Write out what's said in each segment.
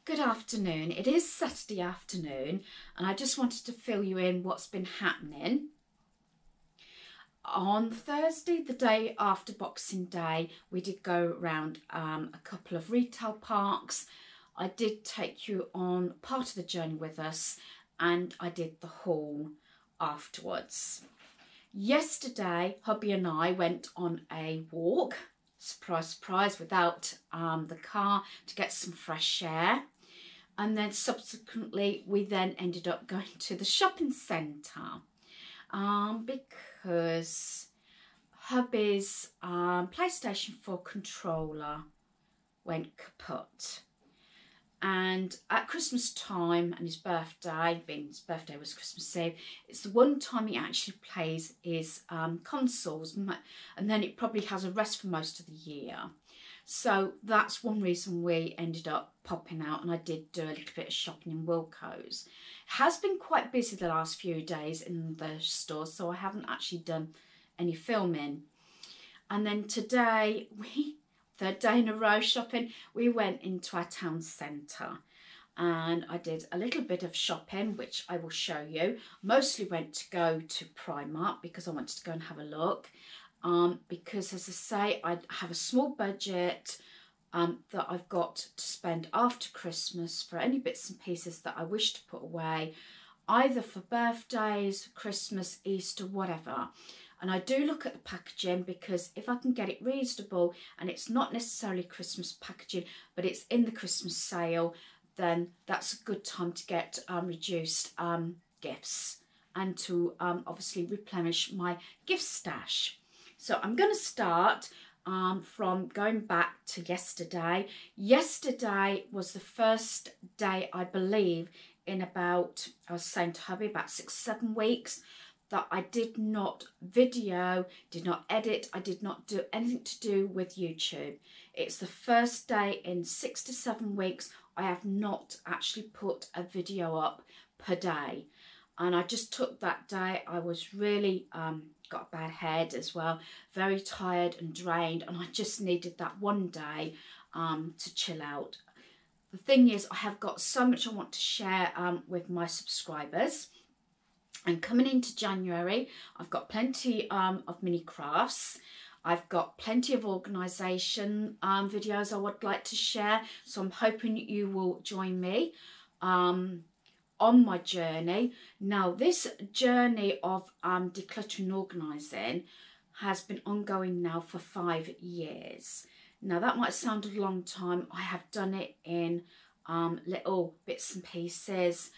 Good afternoon. It is Saturday afternoon and I just wanted to fill you in what's been happening. On Thursday, the day after Boxing Day, we did go around a couple of retail parks. I did take you on part of the journey with us and I did the haul afterwards. Yesterday, hubby and I went on a walk, surprise, surprise, without the car to get some fresh air. And then subsequently, we then ended up going to the shopping centre because hubby's PlayStation 4 controller went kaput. And at Christmas time and his birthday, being his birthday was Christmas Eve, it's the one time he actually plays his consoles, and then it probably has a rest for most of the year. So that's one reason we ended up popping out, and I did do a little bit of shopping in Wilko's. It has been quite busy the last few days in the store, so I haven't actually done any filming. And then today, third day in a row shopping, we went into our town centre and I did a little bit of shopping, which I will show you. Mostly went to go to Primark because I wanted to go and have a look. Because as I say, I have a small budget that I've got to spend after Christmas for any bits and pieces that I wish to put away, either for birthdays, Christmas, Easter, whatever. And I do look at the packaging because if I can get it reasonable and it's not necessarily Christmas packaging, but it's in the Christmas sale, then that's a good time to get reduced gifts and to obviously replenish my gift stash. So I'm going to start from going back to yesterday. Yesterday was the first day, I believe, in about, I was saying to hubby, about 6-7 weeks, that I did not video, did not edit, I did not do anything to do with YouTube. It's the first day in 6 to 7 weeks I have not actually put a video up per day. And I just took that day. I was really, got a bad head as well, very tired and drained, and I just needed that one day to chill out. The thing is, I have got so much I want to share with my subscribers. And coming into January, I've got plenty of mini crafts. I've got plenty of organisation videos I would like to share. So I'm hoping you will join me on my journey. Now, this journey of decluttering and organising has been ongoing now for 5 years. Now, that might sound a long time. I have done it in little bits and pieces.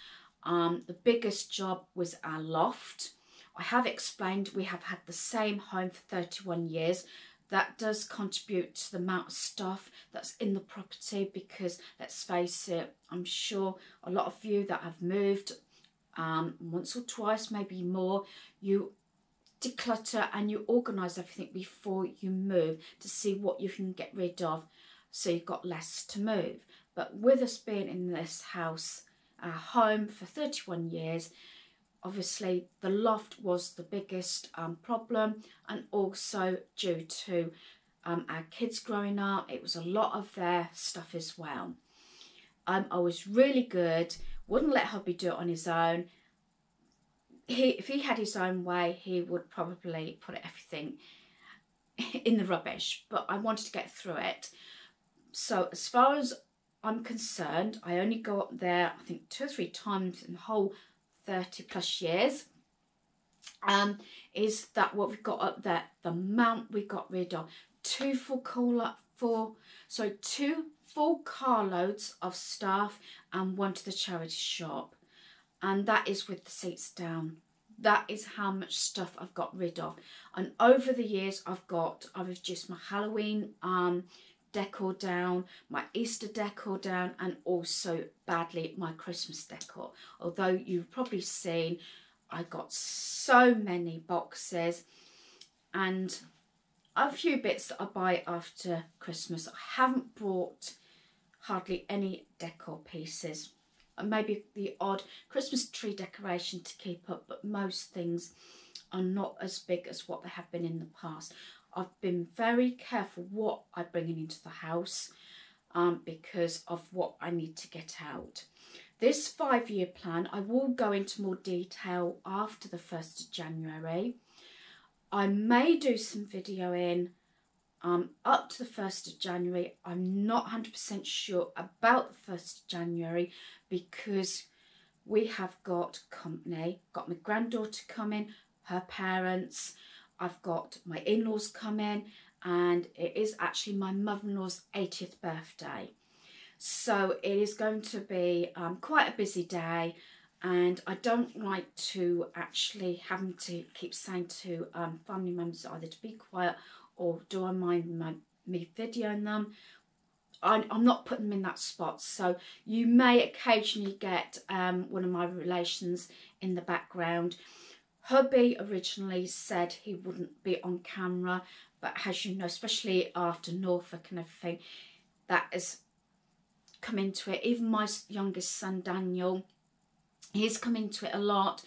The biggest job was our loft. I have explained we have had the same home for 31 years. That does contribute to the amount of stuff that's in the property because, let's face it, I'm sure a lot of you that have moved once or twice, maybe more, you declutter and you organise everything before you move to see what you can get rid of so you've got less to move. But with us being in this house, our home for 31 years, obviously the loft was the biggest problem, and also due to our kids growing up, it was a lot of their stuff as well. I was really good, wouldn't let hubby do it on his own. If he had his own way, he would probably put everything in the rubbish, but I wanted to get through it. So as far as I'm concerned, I only go up there, I think 2 or 3 times in the whole 30 plus years. Is that what we've got up there? The amount we got rid of. 2 full carloads of stuff and 1 to the charity shop. And that is with the seats down. That is how much stuff I've got rid of. And over the years, I've reduced my Halloween decor down, my Easter decor down, and also badly my Christmas decor. Although you've probably seen I got so many boxes and a few bits that I buy after Christmas. I haven't bought hardly any decor pieces. Maybe the odd Christmas tree decoration to keep up, but most things are not as big as what they have been in the past. I've been very careful what I bring into the house. because of what I need to get out. This 5-year plan, I will go into more detail after the 1st of January. I may do some videoing up to the 1st of January. I'm not 100% sure about the 1st of January because we have got company. Got my granddaughter coming, her parents. I've got my in-laws coming, and it is actually my mother-in-law's 80th birthday. So it is going to be quite a busy day, and I don't like to actually having to keep saying to family members either to be quiet or do I mind me videoing them. I'm not putting them in that spot, so you may occasionally get one of my relations in the background. Hubby originally said he wouldn't be on camera, but as you know, especially after Norfolk and everything, that has come into it. Even my youngest son, Daniel, he's come into it a lot.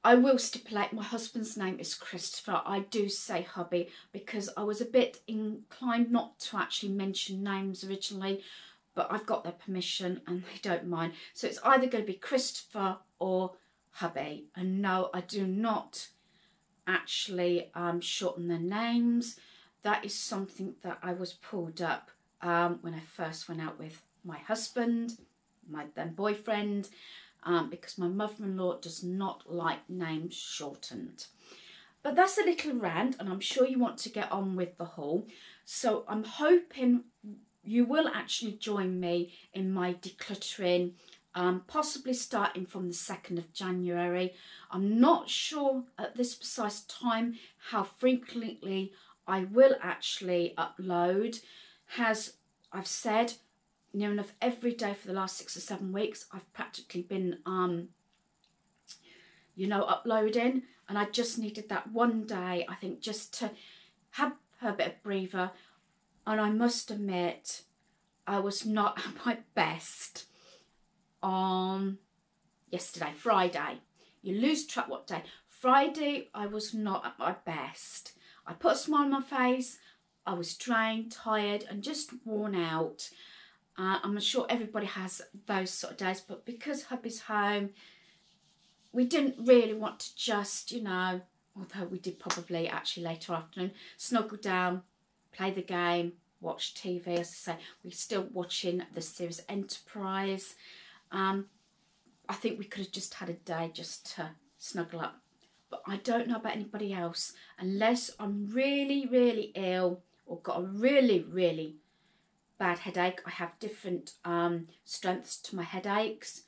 I will stipulate my husband's name is Christopher. I do say hubby because I was a bit inclined not to actually mention names originally, but I've got their permission and they don't mind. So it's either going to be Christopher or hubby. And no, I do not actually shorten their names. That is something that I was pulled up when I first went out with my husband, my then boyfriend, because my mother-in-law does not like names shortened. But that's a little rant, and I'm sure you want to get on with the haul. So I'm hoping you will actually join me in my decluttering, possibly starting from the 2nd of January. I'm not sure at this precise time how frequently I will actually upload. As I've said, near enough every day for the last 6 or 7 weeks, I've practically been, you know, uploading. And I just needed that one day, I think, just to have a bit of breather. And I must admit, I was not at my best on yesterday, Friday. You lose track what day. Friday, I was not at my best. I put a smile on my face. I was drained, tired, and just worn out. I'm sure everybody has those sort of days, but because hubby's home, we didn't really want to just, you know, although we did probably actually later afternoon, snuggle down, play the game, watch TV. As I say, we're still watching the series Enterprise. I think we could have just had a day just to snuggle up. But I don't know about anybody else, unless I'm really, really ill or got a really, really bad headache. I have different strengths to my headaches,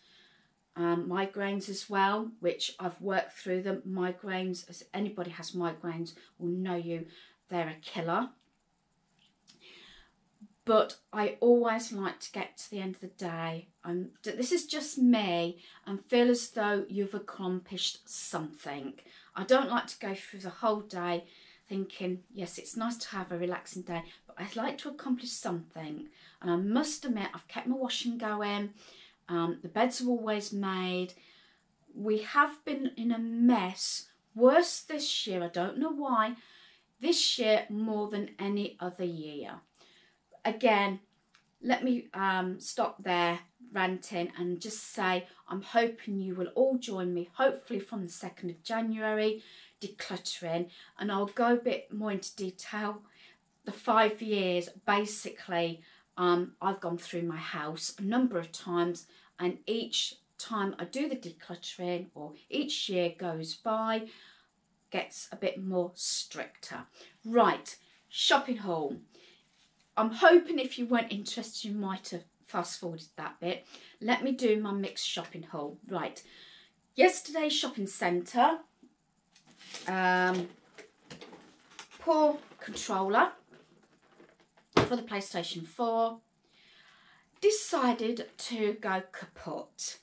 migraines as well, which I've worked through them. Migraines, as anybody has migraines will know they're a killer. But I always like to get to the end of the day, this is just me, and feel as though you've accomplished something. I don't like to go through the whole day thinking, yes, it's nice to have a relaxing day, but I'd like to accomplish something. And I must admit, I've kept my washing going. The beds are always made. We have been in a mess, worse this year. I don't know why. This year more than any other year. Again, let me stop there ranting and just say I'm hoping you will all join me, hopefully from the 2nd of January, decluttering, and I'll go a bit more into detail. The 5 years, basically, I've gone through my house a number of times, and each time I do the decluttering, or each year goes by, gets a bit more stricter. Right, shopping haul. I'm hoping if you weren't interested, you might have fast forwarded that bit. Let me do my mixed shopping haul. Right, yesterday's shopping centre, poor controller for the PlayStation 4, decided to go kaput.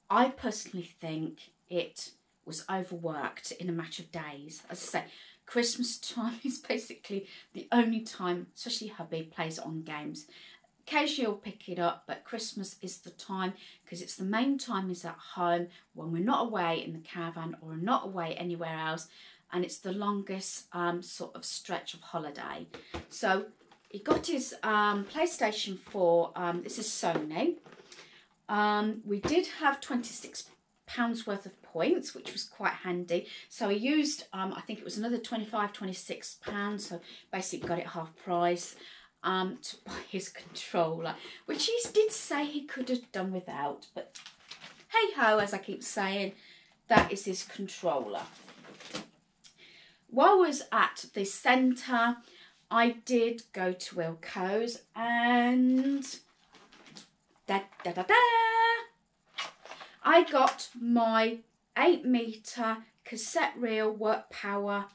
I personally think it was overworked in a matter of days. As I say, Christmas time is basically the only time, especially hubby, plays it on games. Occasionally he'll pick it up, but Christmas is the time because it's the main time he's at home when we're not away in the caravan or not away anywhere else, and it's the longest sort of stretch of holiday. So he got his PlayStation 4, this is Sony. We did have £26 worth of points, which was quite handy. So he used, I think it was another £25, £26, so basically got it half price to buy his controller, which he did say he could have done without. But hey-ho, as I keep saying, that is his controller. While I was at the centre, I did go to Wilko's and I got my 8-metre cassette reel work power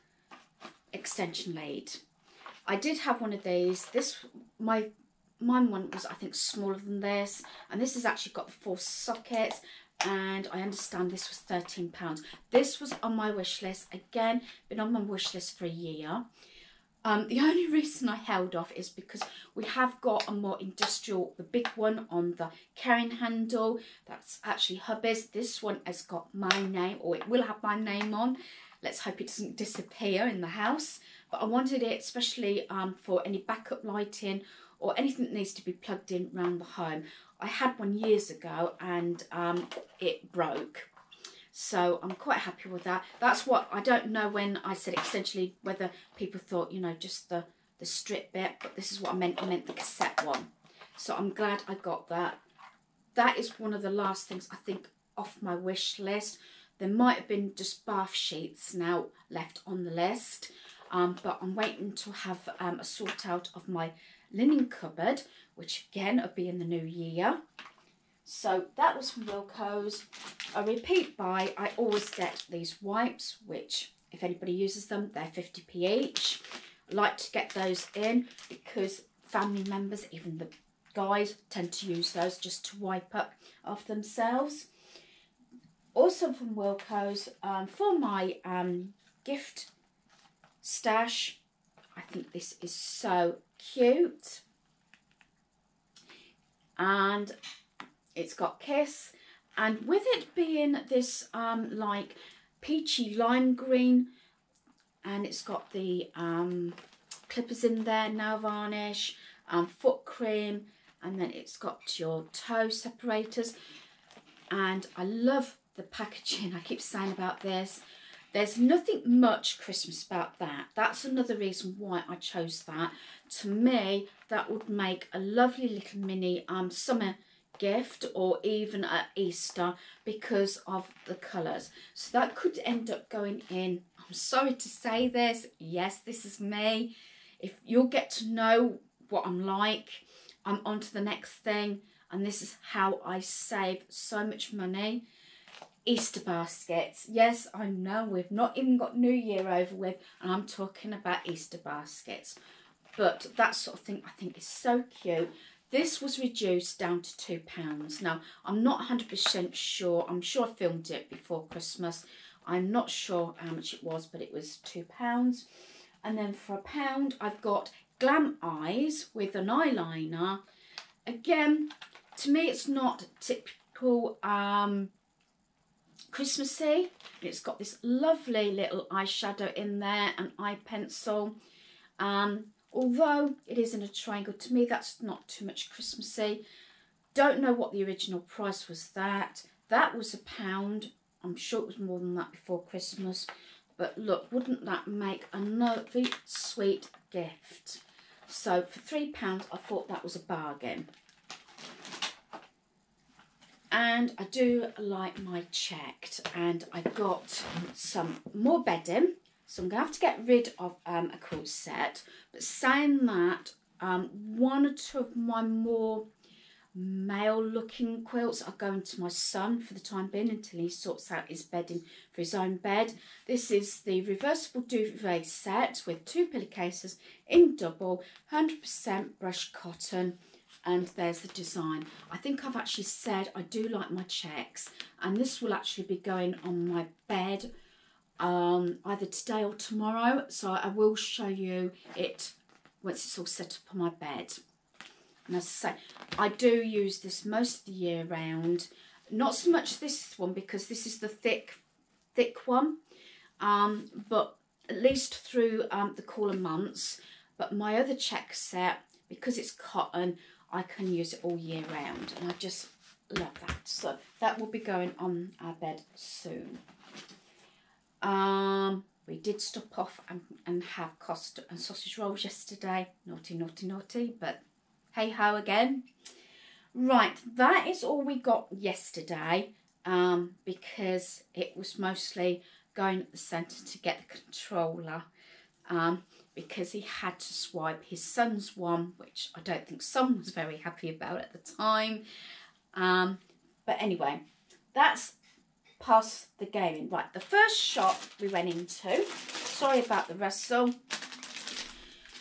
extension lead. I did have one of these. Mine one was, I think, smaller than this, and this has actually got 4 sockets, and I understand this was £13. This was on my wish list. Again, been on my wish list for a year. The only reason I held off is because we have got a more industrial, the big one on the carrying handle. That's actually hubby's. This one has got my name, or it will have my name on. Let's hope it doesn't disappear in the house. But I wanted it especially for any backup lighting or anything that needs to be plugged in around the home. I had one years ago and it broke. So I'm quite happy with that. That's what, I don't know when I said extension, whether people thought, you know, just the strip bit, but this is what I meant the cassette one. So I'm glad I got that. That is one of the last things I think off my wish list. There might have been just bath sheets now left on the list, but I'm waiting to have a sort out of my linen cupboard, which again will be in the new year. So that was from Wilko's. A repeat buy, I always get these wipes, which if anybody uses them, they're 50p each. I like to get those in because family members, even the guys, tend to use those just to wipe up after themselves. Also from Wilko's, for my gift stash, I think this is so cute. And it's got Kiss, and with it being this like peachy lime green, and it's got the clippers in there, nail varnish, foot cream, and then it's got your toe separators. And I love the packaging. I keep saying about this, there's nothing much Christmas about that. That's another reason why I chose that. To me, that would make a lovely little mini summer gift, or even at Easter, because of the colours. So that could end up going in, I'm sorry to say this, yes, this is me. If you'll get to know what I'm like, I'm on to the next thing, and this is how I save so much money. Easter baskets. Yes, I know we've not even got New Year over with, and I'm talking about Easter baskets. But that sort of thing I think is so cute. This was reduced down to £2. Now, I'm not 100% sure. I'm sure I filmed it before Christmas. I'm not sure how much it was, but it was £2. And then for £1, I've got Glam Eyes with an eyeliner. Again, to me, it's not typical Christmassy. It's got this lovely little eyeshadow in there, an eye pencil. Although it is in a triangle, to me that's not too much Christmassy. Don't know what the original price was that. That was £1. I'm sure it was more than that before Christmas. But look, wouldn't that make another sweet gift? So for £3, I thought that was a bargain. And I do like my checked, and I got some more bedding. So I'm going to have to get rid of a quilt set. But saying that, one or two of my more male-looking quilts are going to my son for the time being until he sorts out his bedding for his own bed. This is the reversible duvet set with 2 pillowcases in double, 100% brushed cotton. And there's the design. I think I've actually said I do like my checks, and this will actually be going on my bed either today or tomorrow, so I will show you it once it's all set up on my bed. And as I say, I do use this most of the year round. Not so much this one, because this is the thick one, but at least through the cooler months. But my other check set, because it's cotton, I can use it all year round, and I just love that. So that will be going on our bed soon. We did stop off and have Costa and sausage rolls yesterday. Naughty, naughty, naughty, but hey ho again. Right, that is all we got yesterday, because it was mostly going at the centre to get the controller, because he had to swipe his son's one, which I don't think son was very happy about at the time. But anyway, that's past the gaming. Right, the first shop we went into, sorry about the rustle,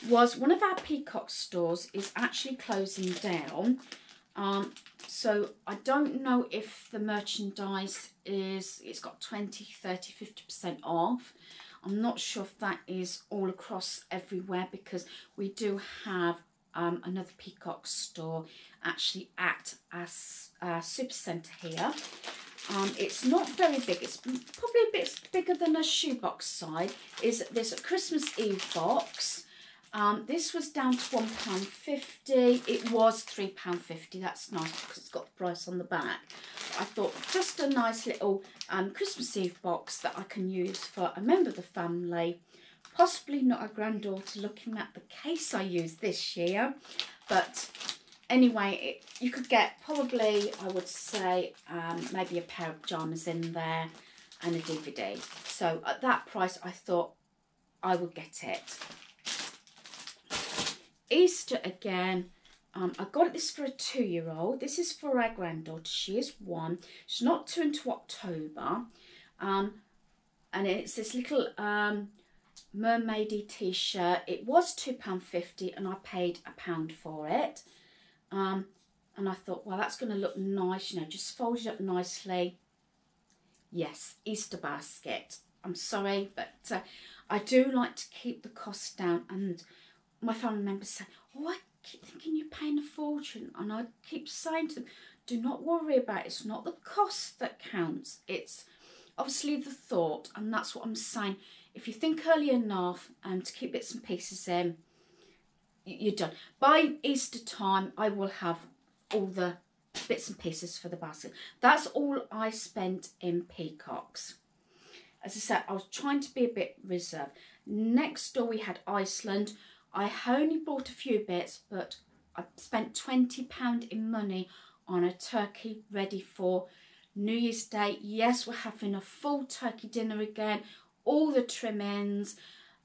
was one of our Peacock stores is actually closing down. So I don't know if the merchandise it's got 20, 30, 50% off. I'm not sure if that is all across everywhere, because we do have another Peacock store actually at our Supercentre here. It's not very big. It's probably a bit bigger than a shoebox size. There's a Christmas Eve box. This was down to £1.50. It was £3.50. That's nice because it's got the price on the back. I thought just a nice little Christmas Eve box that I can use for a member of the family. Possibly not a granddaughter, looking at the case I used this year. But anyway, you could get probably, I would say, maybe a pair of pyjamas in there and a DVD. So at that price, I thought I would get it. Easter again. I got this for a 2-year-old. This is for our granddaughter. She is 1. She's not 2 until October. And it's this little mermaidy t-shirt. It was £2.50 and I paid £1 for it. And I thought, well, that's going to look nice, you know, just folded up nicely. Yes, Easter basket. I'm sorry, but I do like to keep the cost down. And my family members say, oh, I keep thinking you're paying a fortune. And I keep saying to them, do not worry about it. It's not the cost that counts. It's obviously the thought. And that's what I'm saying. If you think early enough and to keep bits and pieces in, you're done. By Easter time, I will have all the bits and pieces for the basket. That's all I spent in Peacocks. As I said, I was trying to be a bit reserved. Next door we had Iceland. I only bought a few bits, but I spent £20 in money on a turkey ready for New Year's Day. Yes, we're having a full turkey dinner again, all the trimmings,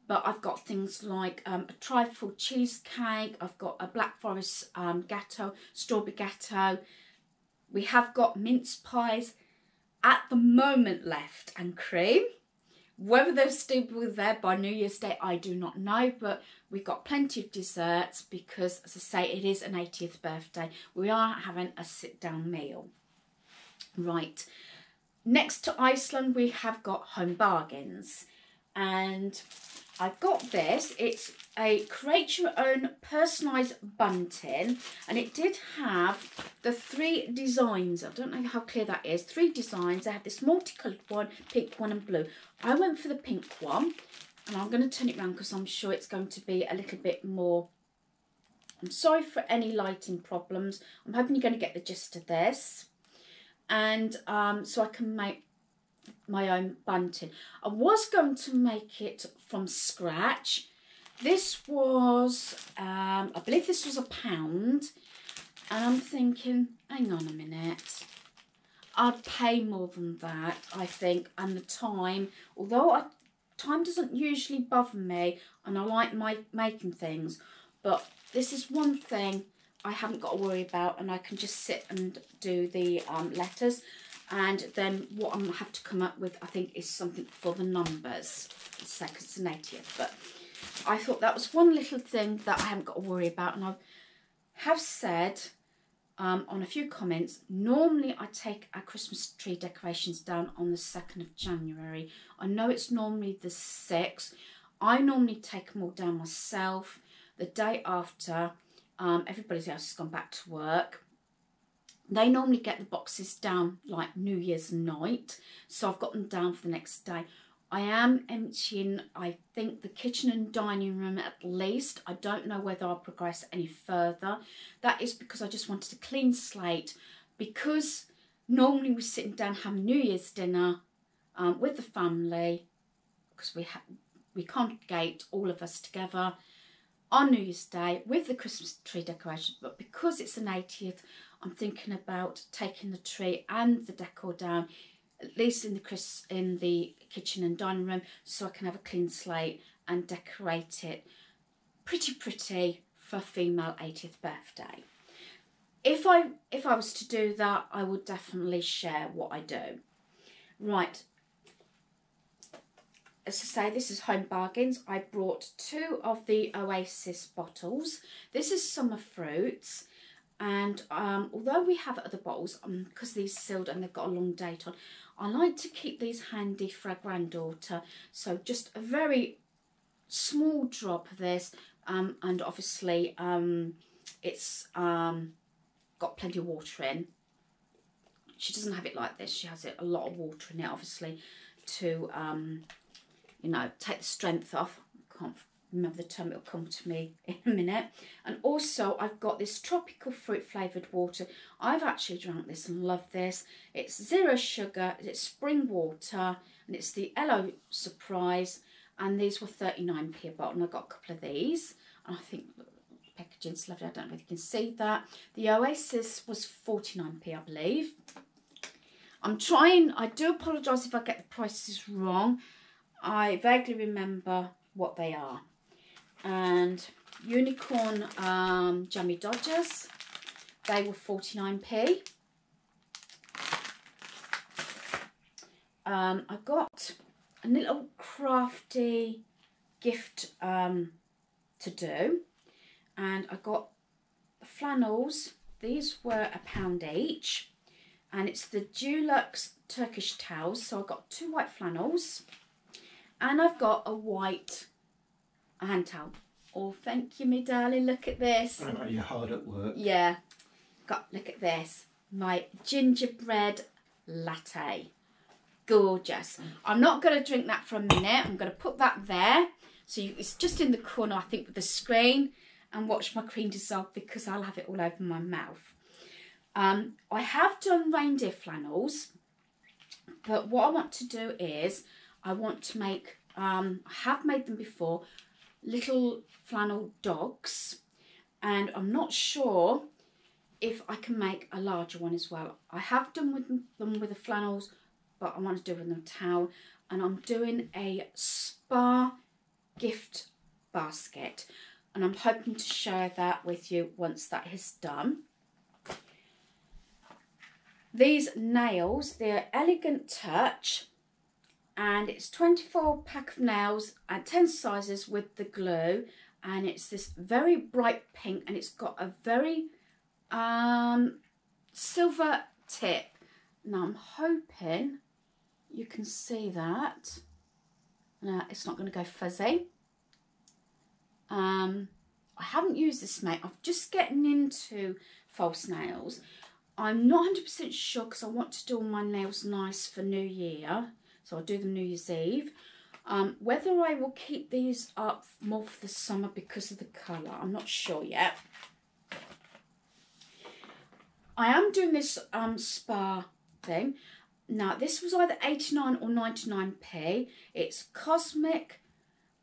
but I've got things like a trifle cheesecake, I've got a Black Forest gatto, strawberry gatto. We have got mince pies at the moment left and cream. Whether they'll still be there by New Year's Day, I do not know, but we've got plenty of desserts because, as I say, it is an 80th birthday. We are having a sit-down meal. Right, next to Iceland, we have got Home Bargains. And I got this. It's a create your own personalised bunting, and it did have the 3 designs. I don't know how clear that is. 3 designs. I had this multicoloured one, pink one and blue. I went for the pink one, and I'm going to turn it around because I'm sure it's going to be a little bit more. I'm sorry for any lighting problems. I'm hoping you're going to get the gist of this. And so I can make my own bunting. I was going to make it from scratch. This was, I believe this was £1, and I'm thinking, hang on a minute, I'd pay more than that, I think, and the time, although time doesn't usually bother me, and I like making things, but this is one thing I haven't got to worry about, and I can just sit and do the letters. And then what I have to come up with, I think, is something for the numbers, the 2nd and 80th. But I thought that was one little thing that I haven't got to worry about. And I have said on a few comments, normally I take our Christmas tree decorations down on the 2nd of January. I know it's normally the 6th. I normally take them all down myself. The day after, everybody else has gone back to work. They normally get the boxes down like New Year's night, so I've got them down for the next day. I am emptying, I think, the kitchen and dining room at least. I don't know whether I'll progress any further. That is because I just wanted a clean slate, because normally we're sitting down having New Year's dinner with the family, because we congregate all of us together on New Year's Day with the Christmas tree decoration. But because it's an 80th, I'm thinking about taking the tree and the decor down, at least in the kitchen and dining room, so I can have a clean slate and decorate it pretty for a female 80th birthday. If I was to do that, I would definitely share what I do. Right, as I say, this is Home Bargains. I brought 2 of the Oasis bottles. This is summer fruits, and although we have other bottles, because these are sealed and they've got a long date on, I like to keep these handy for our granddaughter. So just a very small drop of this, and obviously it's got plenty of water in. She doesn't have it like this. She has a lot of water in it, obviously, to you know, take the strength off. I can't remember the term, it'll come to me in a minute. And also I've got this tropical fruit flavoured water. I've actually drank this and loved this. It's 0 sugar, it's spring water, and it's the Elo Surprise, and these were 39p a bottle, and I got a couple of these, and I think the packaging's lovely. I don't know if you can see that. The Oasis was 49p, I believe. I'm trying, I do apologise if I get the prices wrong. I vaguely remember what they are. And Unicorn Jammy Dodgers, they were 49p. I got a little crafty gift to do, and I got flannels. These were £1 each, and it's the Dulux Turkish towels. So I got 2 white flannels, and I've got a white hand towel. Oh, thank you, me darling. Look at this. I know you're hard at work. Yeah. Look at this. My gingerbread latte. Gorgeous. I'm not going to drink that for a minute. I'm going to put that there. So it's just in the corner, I think, with the screen, and watch my cream dissolve, because I'll have it all over my mouth. I have done reindeer flannels, but what I want to do is I want to make, I have made them before, little flannel dogs, and I'm not sure if I can make a larger one as well. I have done them with the flannels, but I want to do with them towel, and I'm doing a spa gift basket, and I'm hoping to share that with you once that is done. These nails, they're Elegant Touch, and it's 24 pack of nails and 10 sizes with the glue, and it's this very bright pink, and it's got a very silver tip. Now I'm hoping you can see that. No, it's not going to go fuzzy. I haven't used this, mate. I'm just getting into false nails. I'm not 100% sure, because I want to do all my nails nice for New Year. So I'll do them New Year's Eve. Whether I will keep these up more for the summer because of the colour, I'm not sure yet. I am doing this spa thing. Now, this was either 89 or 99p. It's Cosmic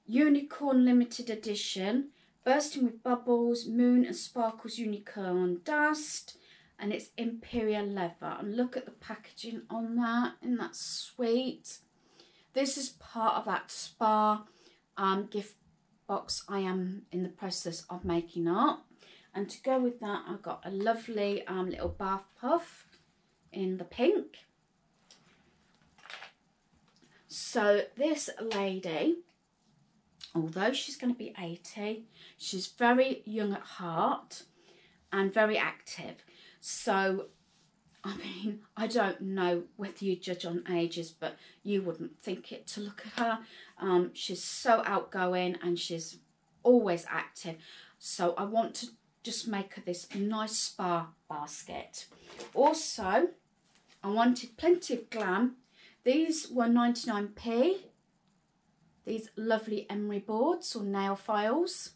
Unicorn Limited Edition, Bursting with Bubbles, Moon and Sparkles Unicorn Dust, and it's Imperial Leather. And look at the packaging on that. Isn't that sweet? This is part of that spa gift box I am in the process of making up. And to go with that, I've got a lovely little bath puff in the pink. So this lady, although she's going to be 80, she's very young at heart and very active. So, I mean, I don't know whether you judge on ages, but you wouldn't think it to look at her. She's so outgoing and she's always active. So I want to just make her this nice spa basket. Also, I wanted plenty of glam. These were 99p, these lovely emery boards or nail files.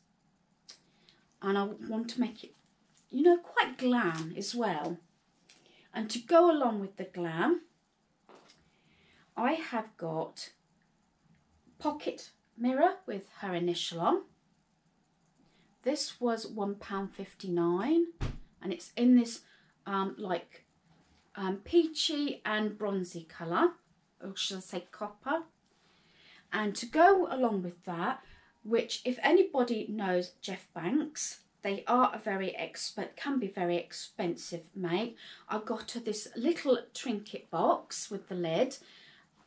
And I want to make it, you know, quite glam as well. And to go along with the glam, I have got pocket mirror with her initial on. This was £1.59 and it's in this peachy and bronzy colour, or should I say copper. And to go along with that, which if anybody knows Jeff Banks, they are can be very expensive make. I got her this little trinket box with the lid,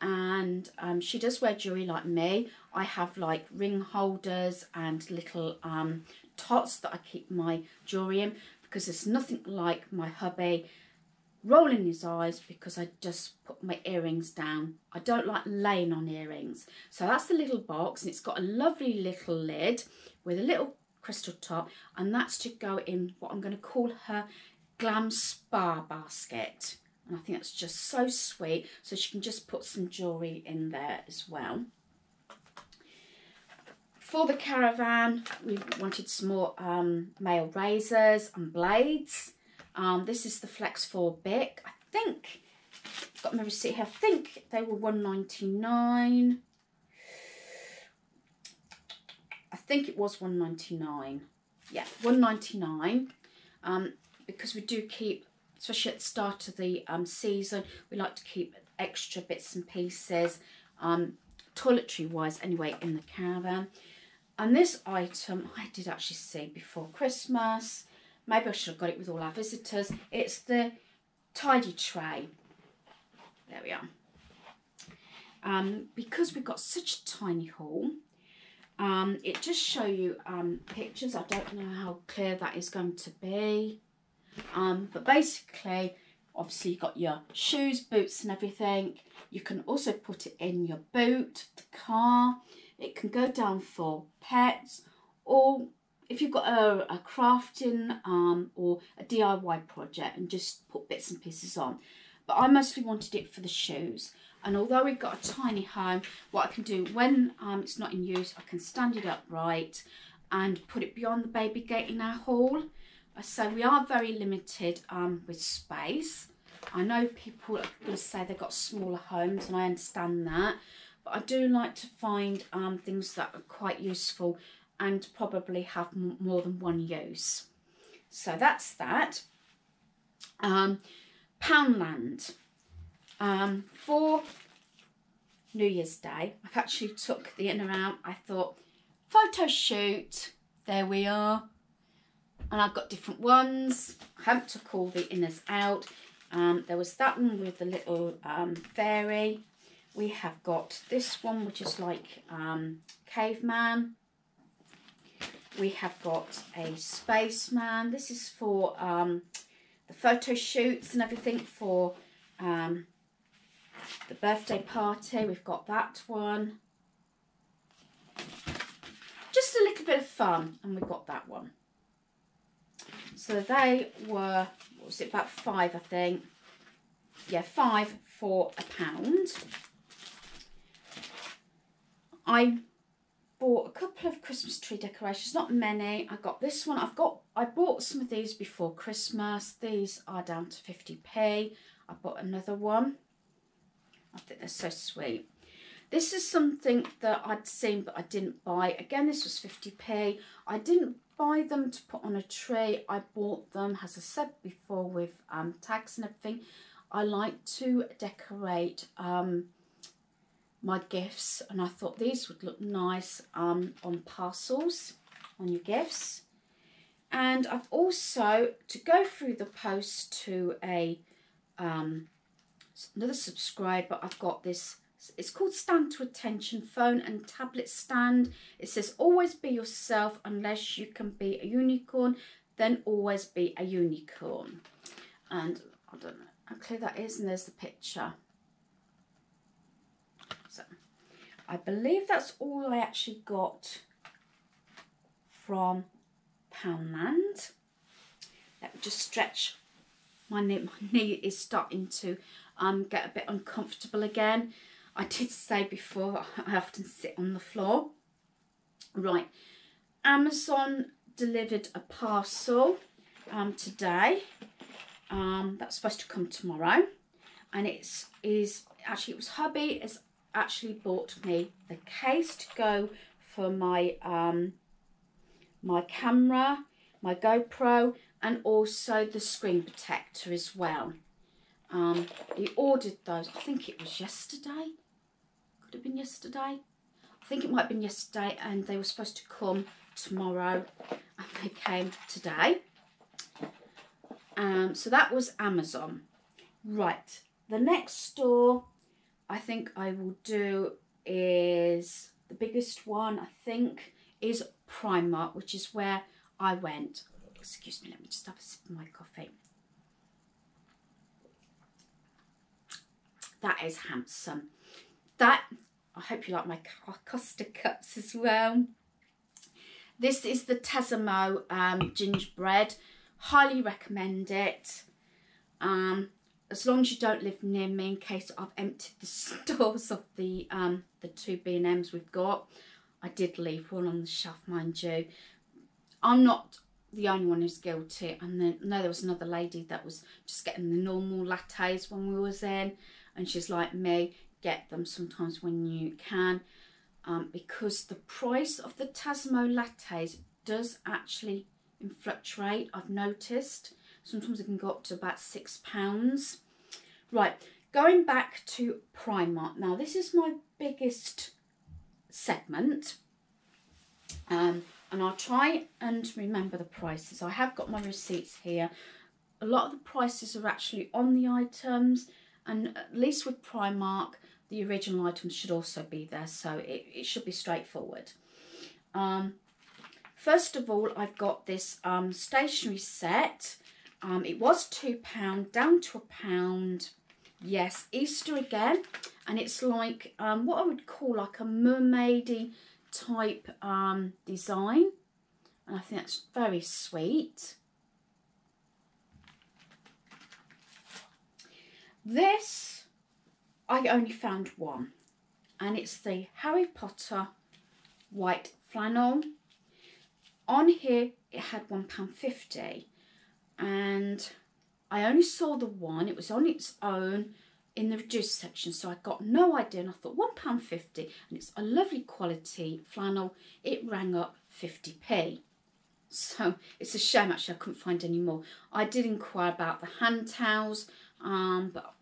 and she does wear jewellery like me. I have like ring holders and little tots that I keep my jewellery in, because there's nothing like my hubby rolling his eyes because I just put my earrings down. I don't like laying on earrings. So that's the little box, and it's got a lovely little lid with a little crystal top, and that's to go in what I'm going to call her glam spa basket. And I think that's just so sweet, so she can just put some jewellery in there as well. For the caravan, we wanted some more male razors and blades. This is the Flex 4 Bic. I think, I've got my receipt here, I think they were £1.99. I think it was £1.99. Yeah, £1.99. Because we do keep, especially at the start of the season, we like to keep extra bits and pieces, toiletry wise anyway, in the caravan. And this item I did actually see before Christmas. Maybe I should have got it with all our visitors. It's the tidy tray. There we are. Because we've got such a tiny haul, it just show you pictures. I don't know how clear that is going to be. But basically, obviously you've got your shoes, boots and everything. You can also put it in your boot, the car. It can go down for pets, or if you've got a crafting or a DIY project and just put bits and pieces on. But I mostly wanted it for the shoes. And although we've got a tiny home, what I can do when it's not in use, I can stand it upright and put it beyond the baby gate in our hall. So we are very limited with space. I know people are going to say they've got smaller homes, and I understand that. But I do like to find things that are quite useful and probably have more than one use. So that's that. Poundland. For New Year's Day, I've actually took the inner out. I thought, photo shoot, there we are. And I've got different ones. I haven't took all the inners out. There was that one with the little fairy. We have got this one, which is like caveman. We have got a spaceman. This is for the photo shoots and everything for the birthday party. We've got that one. Just a little bit of fun, and we've got that one. So they were, what was it, about £5, I think. Yeah, 5 for £1. I bought a couple of Christmas tree decorations, not many. I got this one. I bought some of these before Christmas. These are down to 50p. I bought another one. I think they're so sweet. This is something that I'd seen but I didn't buy. Again, this was 50p. I didn't buy them to put on a tree. I bought them, as I said before, with tags and everything. I like to decorate my gifts, and I thought these would look nice on parcels, on your gifts. And I've also, to go through the post to a another subscriber, I've got this. It's called Stand to Attention Phone and Tablet Stand. It says, always be yourself. Unless you can be a unicorn, then always be a unicorn. And I don't know how clear that is, and there's the picture. So I believe that's all I actually got from Poundland. Let me just stretch. My knee is starting to get a bit uncomfortable again. I did say before that I often sit on the floor. Right, Amazon delivered a parcel today. That's supposed to come tomorrow, and it was hubby has actually bought me the case to go for my my camera, my GoPro, and also the screen protector as well. He ordered those, I think it was yesterday. Could have been yesterday. I think it might have been yesterday, and they were supposed to come tomorrow, and they came today. So that was Amazon. Right, the next store I think I will do is, the biggest one I think is Primark, which is where I went. Excuse me, let me just have a sip of my coffee. That is handsome. That, I hope you like my Costa cups as well. This is the Tassimo gingerbread. Highly recommend it. As long as you don't live near me, in case I've emptied the stores of the 2 B&Ms we've got. I did leave one on the shelf, mind you. I'm not the only one who's guilty. And then, no, there was another lady that was just getting the normal lattes when we was in. And she's like me, get them sometimes when you can. Because the price of the Tassimo lattes does actually fluctuate, I've noticed. Sometimes it can go up to about £6. Right, going back to Primark. Now, this is my biggest segment. And I'll try and remember the prices. I have got my receipts here. A lot of the prices are actually on the items. And at least with Primark, the original items should also be there. So it should be straightforward. First of all, I've got this stationery set. It was £2, down to £1. Yes, Easter again. And it's like what I would call like a mermaidy type design. And I think that's very sweet. This, I only found one. And it's the Harry Potter white flannel. On here, it had £1.50. And I only saw the one. It was on its own in the reduced section. So I got no idea. And I thought £1.50. And it's a lovely quality flannel. It rang up 50p. So it's a shame actually I couldn't find any more. I did inquire about the hand towels. But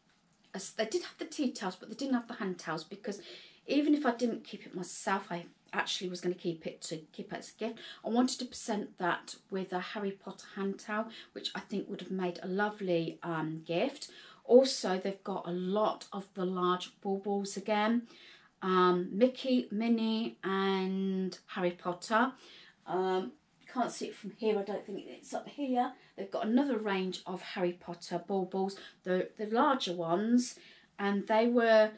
they did have the tea towels, but they didn't have the hand towels, because even if I didn't keep it myself, I actually was going to keep it as a gift. I wanted to present that with a Harry Potter hand towel, which I think would have made a lovely gift. Also, they've got a lot of the large baubles again. Mickey, Minnie and Harry Potter. Can't see it from here, I don't think it's up here. They've got another range of Harry Potter baubles, the larger ones, and they were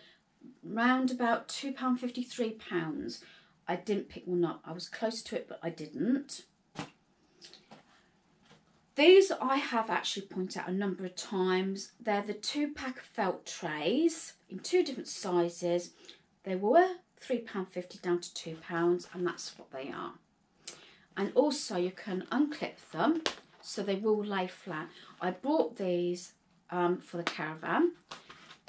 round about £2.50, £3. I didn't pick one up. I was close to it, but I didn't. These I have actually pointed out a number of times. They're the 2-pack felt trays in 2 different sizes. They were £3.50 down to £2, and that's what they are. And also you can unclip them so they will lay flat. I bought these for the caravan.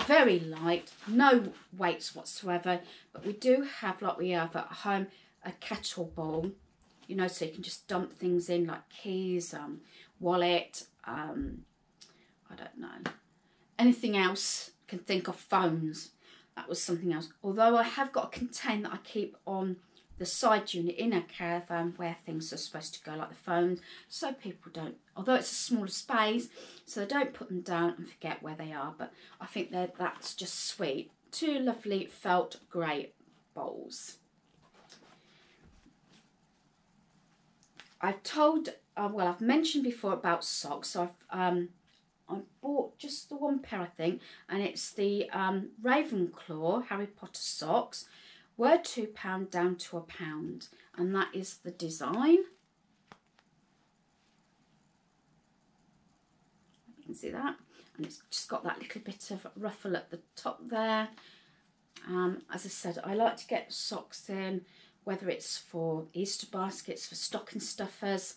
Very light, no weights whatsoever. But we do have, like we have at home, a kettle bowl. You know, so you can just dump things in like keys, wallet, I don't know. Anything else you can think of, phones. That was something else. Although I have got a container that I keep on the side unit in a caravan where things are supposed to go, like the phones, so people don't, although it's a smaller space, so they don't put them down and forget where they are. But I think that's just sweet. 2 lovely felt grey bowls. I've told, well, I've mentioned before about socks. So I bought just the 1 pair, I think, and it's the Ravenclaw Harry Potter socks. Were £2 down to £1, and that is the design. You can see that, and it's just got that little bit of ruffle at the top there. As I said, I like to get socks in, whether it's for Easter baskets, for stocking stuffers,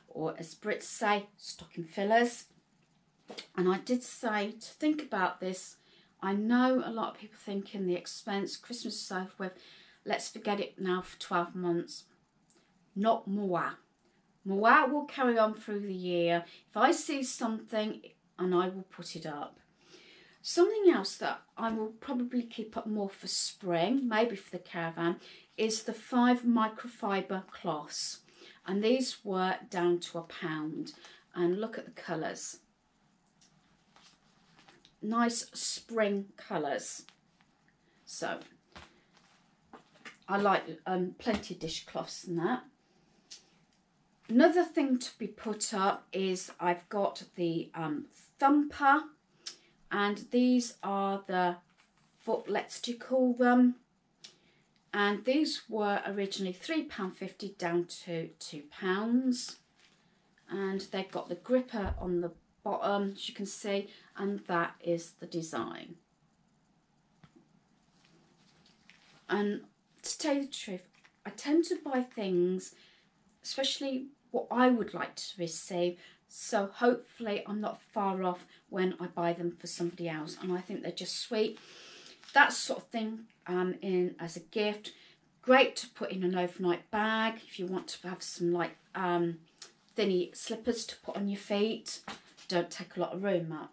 or as Brits say, stocking fillers. And I did say to think about this. I know a lot of people thinking the expense, Christmas is over with, let's forget it now for 12 months. Not moi. Moi will carry on through the year. If I see something, and I will put it up. Something else that I will probably keep up more for spring, maybe for the caravan, is the 5 microfiber cloths. And these were down to £1. And look at the colours. Nice spring colours. So, I like plenty of dishcloths and that. Another thing to be put up is I've got the thumper. And these are the footlets, do you call them? And these were originally £3.50 down to £2. And they've got the gripper on the bottom, as you can see, and that is the design. And to tell you the truth, I tend to buy things, especially what I would like to receive, so hopefully I'm not far off when I buy them for somebody else. And I think they're just sweet. That sort of thing in as a gift. Great to put in an overnight bag if you want to have some like thinny slippers to put on your feet. Don't take a lot of room up.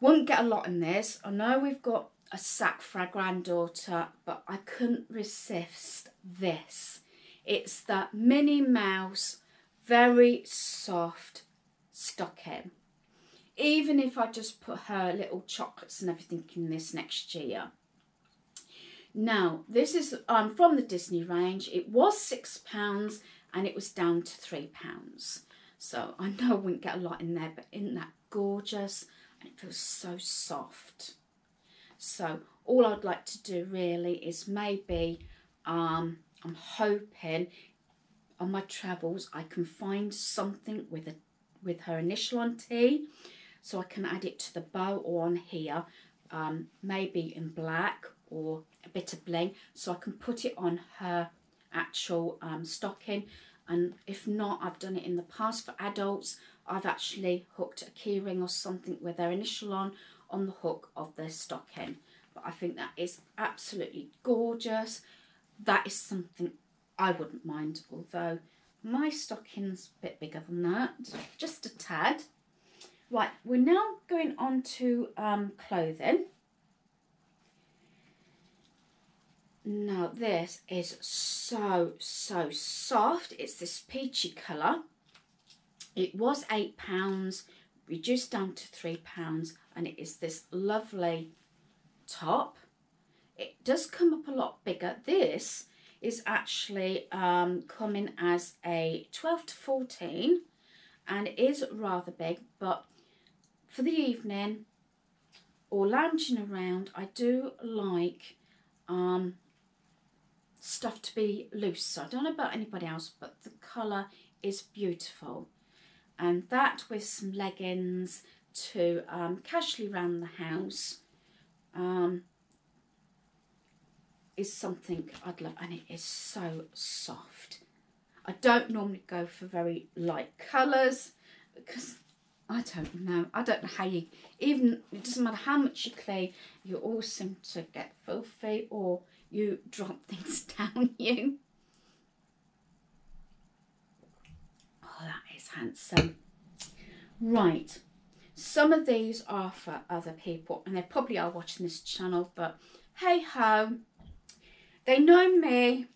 Won't get a lot in this. I know we've got a sack for our granddaughter, but I couldn't resist this. It's that Minnie Mouse, very soft stocking. Even if I just put her little chocolates and everything in this next year. Now, this is from the Disney range. It was £6 and it was down to £3. So I know I wouldn't get a lot in there, but isn't that gorgeous? And it feels so soft. So all I'd like to do really is maybe, I'm hoping on my travels I can find something with her initial on T, so I can add it to the bow or on here, maybe in black or a bit of bling, so I can put it on her actual stocking. And if not, I've done it in the past for adults. I've actually hooked a key ring or something with their initial on the hook of their stocking. But I think that is absolutely gorgeous. That is something I wouldn't mind, although my stocking's a bit bigger than that, just a tad. Right, we're now going on to clothing. Now this is so soft. It's this peachy colour. It was £8, reduced down to £3, and it is this lovely top. It does come up a lot bigger. This is actually coming as a 12 to 14, and it is rather big, but for the evening or lounging around, I do like stuff to be loose. I don't know about anybody else, but the colour is beautiful. And that with some leggings to casually around the house is something I'd love, and it is so soft. I don't normally go for very light colours because I don't know how you, even, it doesn't matter how much you clean, you all seem to get filthy or you drop things down you. Oh, that is handsome. Right, some of these are for other people and they probably are watching this channel, but hey ho, they know me,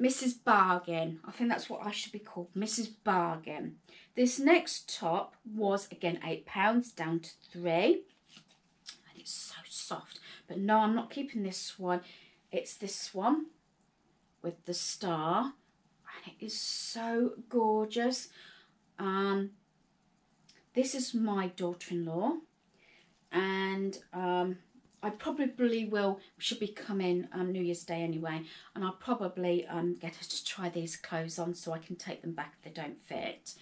Mrs. Bargain. I think that's what I should be called, Mrs. Bargain. This next top was again £8 down to £3, and it's so soft. But no, I'm not keeping this one. It's this one with the star, and it is so gorgeous. This is my daughter-in-law, and I probably should be coming New Year's Day anyway, and I'll probably get her to try these clothes on so I can take them back if they don't fit.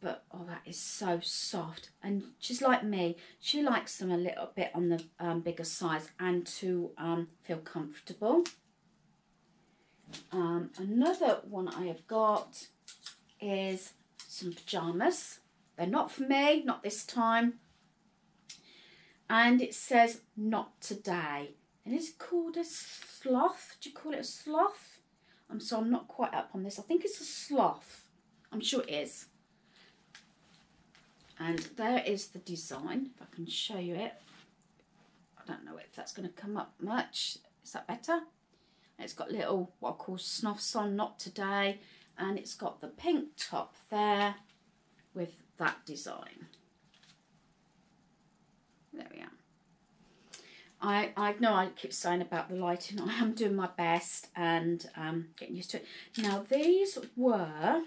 but oh, that is so soft. And she's like me, she likes them a little bit on the bigger size and to feel comfortable. Another one I have got is some pyjamas. They're not for me, not this time. And it says not today. And it's called a sloth. Do you call it a sloth? So I'm not quite up on this. I think it's a sloth. I'm sure it is. And there is the design. If I can show you it. I don't know if that's going to come up much. Is that better? It's got little, what I call snuffs on, not today. And it's got the pink top there with that design. There we are. I know I keep saying about the lighting. I am doing my best and getting used to it. Now, these were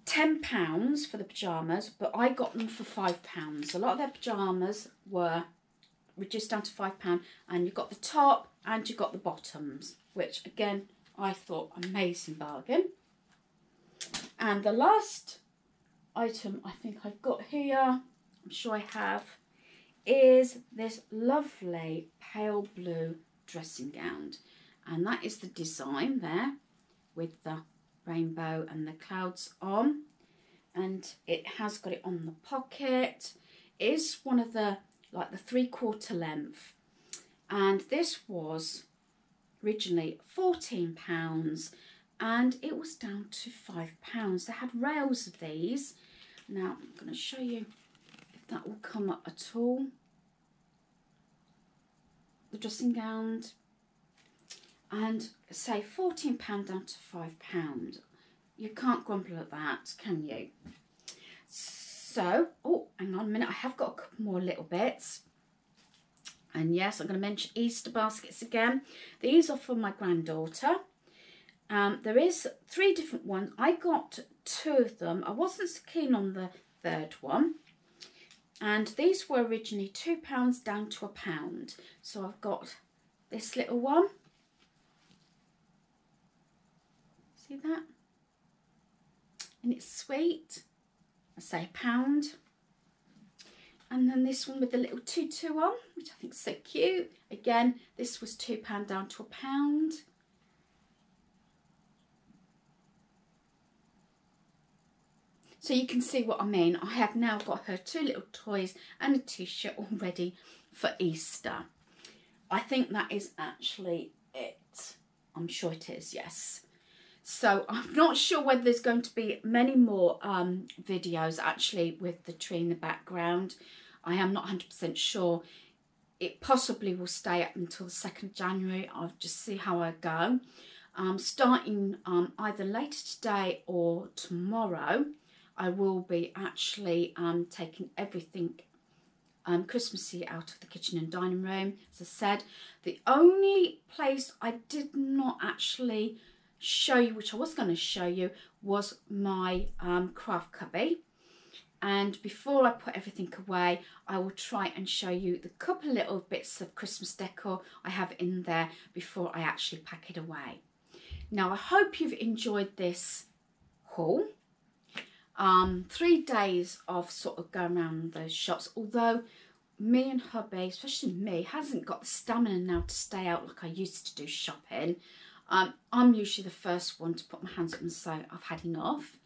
£10 for the pyjamas, but I got them for £5. A lot of their pyjamas were reduced down to £5, and you got the top and you got the bottoms, which again I thought amazing bargain. And the last item I think I've got here, I'm sure I have, is this lovely pale blue dressing gown, and that is the design there with the rainbow and the clouds on, and it has got it on the pocket. It is one of the, like the 3/4 length, and this was originally £14 and it was down to £5. They had rails of these. Now I'm going to show you if that will come up at all. The dressing gown, and say £14 down to £5. You can't grumble at that, can you? So, oh, hang on a minute, I have got a couple more little bits. And yes, I'm going to mention Easter baskets again. These are for my granddaughter. There is 3 different ones. I got 2 of them. I wasn't so keen on the 3rd one. And these were originally £2 down to £1. So I've got this little one. See that? And it's sweet. I say £1. And then this one with the little tutu on, which I think is so cute. Again, this was £2 down to £1. So you can see what I mean. I have now got her 2 little toys and a t-shirt all ready for Easter. I think that is actually it. I'm sure it is, yes. So I'm not sure whether there's going to be many more videos actually with the tree in the background. I am not 100% sure. It possibly will stay up until the 2nd of January. I'll just see how I go. Starting either later today or tomorrow, I will be actually taking everything Christmassy out of the kitchen and dining room. As I said, the only place I did not actually show you, which I was going to show you, was my craft cubby. And before I put everything away, I will try and show you the couple little bits of Christmas decor I have in there before I actually pack it away. Now, I hope you've enjoyed this haul. 3 days of sort of going around the shops, although me and hubby, especially me, hasn't got the stamina now to stay out like I used to do shopping. I'm usually the first one to put my hands up and say I've had enough.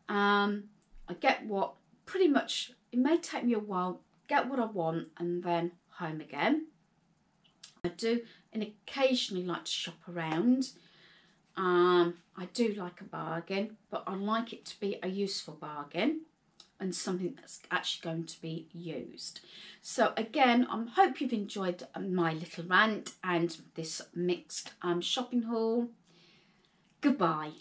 I get what, pretty much, it may take me a while, get what I want and then home again. I do and occasionally like to shop around. I do like a bargain, but I like it to be a useful bargain and something that's actually going to be used. So again, I hope you've enjoyed my little rant and this mixed shopping haul. Goodbye.